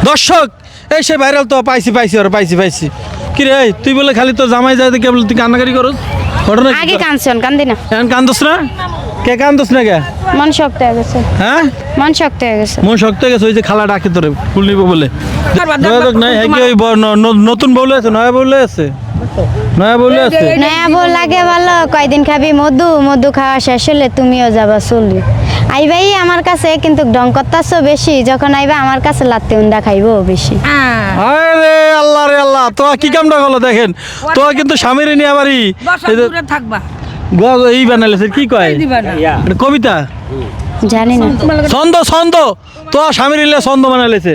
দর্শক এই সে ভাইরাল তো পাইছি কি রে তুই বলে খালি তো জামাই যায় কেবল তুই কান্নাকারি করস ঘটনা আগে কানছন কান্দি না এখন কান্দস না কে কান্দস না কে মন শক্ত হয়ে গেছে হ্যাঁ মন শক্ত হয়ে গেছে মন শক্ত হয়ে গেছে ওই যে খালা ডাকে তোরে ফুল নিব বলে যোগাযোগ নাই হ্যাঁ কি ওই নতুন বউলে আছে নয়া বউলে আছে নয়া বউ লাগে ভালো কয়দিন খাবি মধু মধু খাওয়া শেষ হলে তুমিও যাবা চলবি আইবাই আমার কাছে কিন্তু ডং করতাছো বেশি যখন আইবা আমার কাছে লাত্তি উন্ডা খাইবো বেশি আরে আল্লাহ রে আল্লাহ তো কি কামটা হলো দেখেন তো কিন্তু স্বামীর নিয়ে আবারই থাকবা এই বানাইছে কি কয় এটা কবিতা জানি না ছন্দ তো স্বামীর ইলে ছন্দ বানাইছে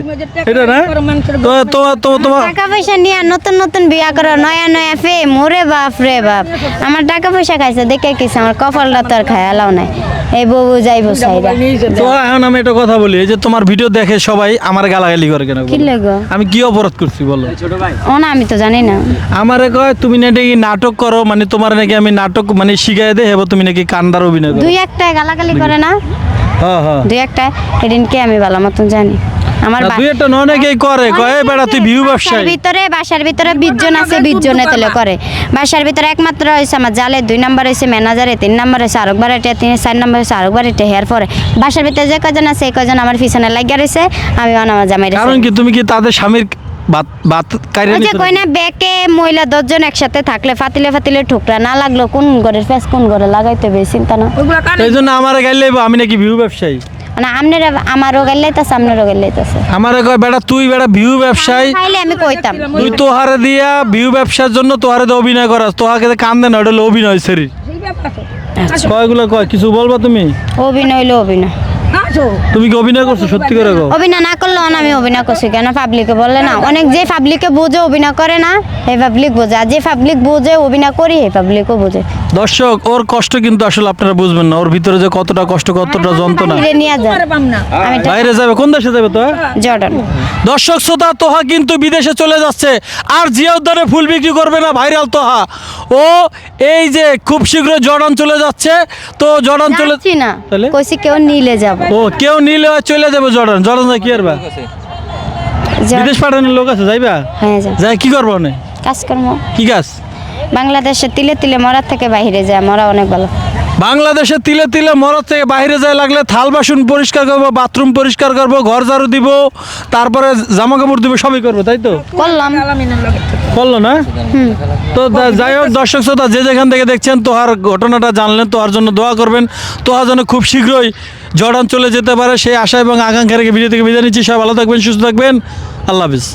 এটা না তো তোমার টাকা পয়সা নিয়ে নতুন নতুন বিয়া করো নয়া নয়া ফে মোরে বাপ রে বাপ আমার টাকা পয়সা খাইছে দেখে কিছে আমার কপালটা তো আর খায়ালাও নাই এই বউ যাইবো সাইরা তো এখন আমি একটা কথা বলি এই যে তোমার ভিডিও দেখে সবাই আমার গালাগালি করে কেন কি লাগো আমি কি অপরাধ করছি বলো ও না আমি তো জানি না আমারে কয় তুমি নাকি নাটক করো মানে তোমার নাকি আমি নাটক মানে শিখাই দে হেবো তুমি নাকি কান্দার অভিনয় করো দুই একটা গালাগালি করে না হ্যাঁ দুই একটা এদিনকে আমি ভালো মতন জানি আমার দুই একটা অনেকেই করে কয় বেড়া তুই ভিউ ব্যবসায়ী বাসার ভিতরে 20 জন আছে 20 জনে তেলে করে বাসার ভিতরে একমাত্র হইছে আমার জালে 2 নাম্বার হইছে ম্যানেজারে 3 নাম্বার হইছে আরেকবার এটা 4 নাম্বার হইছে আরেকবার এটা হেয়ার পরে বাসার ভিতরে যে কজন আছে এই কজন আমার পিছনে লাগিয়া রইছে আমি আমার জামাই কারণ কি তুমি কি তাদের স্বামীর বাত কাইরে ওই যে কই না বেকে মহিলা 10 জন একসাথে থাকলে ফাতিলে ঠোকরা না লাগলো কোন ঘরের ফেস কোন ঘরে লাগাইতে হবে চিন্তা না এই জন্য আমারে গাইলে আমি নাকি ভিউ ব্যবসায়ী মানে আমনের আমারও গাইলাইতাছে আমনেরও গাইলাইতাছে আমারে কয় বেটা তুই বেটা ভিউ ব্যবসায়ী খাইলে আমি কইতাম তুই তোহারে দিয়া ভিউ ব্যবসার জন্য তোহারে তো অভিনয় করাস তোহাকে কান্দে না ওটা অভিনয় শরীর কয়গুলো কয় কিছু বলবা তুমি অভিনয় হইলো অভিনয় তুমি কি অভিনয় করছো সত্যি করে গো অভিনয় না করলে আমি অভিনয় করছি কেন পাবলিকে বললে না অনেক যে পাবলিকে বোঝে অভিনয় করে না এই পাবলিক বোঝে আর যে পাবলিক বোঝে অভিনয় করি এই পাবলিকও বোঝে দর্শক ওর কষ্ট কিন্তু আসলে আপনারা বুঝবেন না ওর ভিতরে যে কতটা কষ্ট কতটা যন্ত্রণা বাইরে নিয়ে যায় আমি বাইরে যাবে কোন দেশে যাবে তো জর্ডান দর্শক শ্রোতা তোহা কিন্তু বিদেশে চলে যাচ্ছে আর জিয়া উদ্যানে ফুল বিক্রি করবে না ভাইরাল তোহা ও এই যে খুব শীঘ্র জর্ডান চলে যাচ্ছে তো জর্ডান চলে যাচ্ছি না তাহলে? কইছি কেউ নিলে যাব ও কেউ নিলে চলে যাবে জর্ডান যায় কি করবা বিদেশ পাঠানোর লোক আছে যাইবা হ্যাঁ যা যাই কি করবো না কাজকর্ম কি কাজ বাংলাদেশে তিলে তিলে মরার থেকে বাইরে যায় মরা অনেক ভালো বাংলাদেশে তিলে তিলে মরদ থেকে বাইরে যায় লাগলে থাল বাসন পরিষ্কার করবো বাথরুম পরিষ্কার করবো ঘর ঝাড়ু দিব তারপরে জামা কাপড় দিব সবই করবো তাই তো করলাম করলো না তো যাই হোক দর্শক শ্রোতা যে যেখান থেকে দেখছেন তোহার ঘটনাটা জানলেন তোহার জন্য দোয়া করবেন তোহার জন্য খুব শীঘ্রই জর্ডান চলে যেতে পারে সেই আশা এবং আকাঙ্ক্ষা রেখে ভিডিও থেকে বিদায় নিচ্ছি সবাই ভালো থাকবেন সুস্থ থাকবেন আল্লাহ হাফিজ।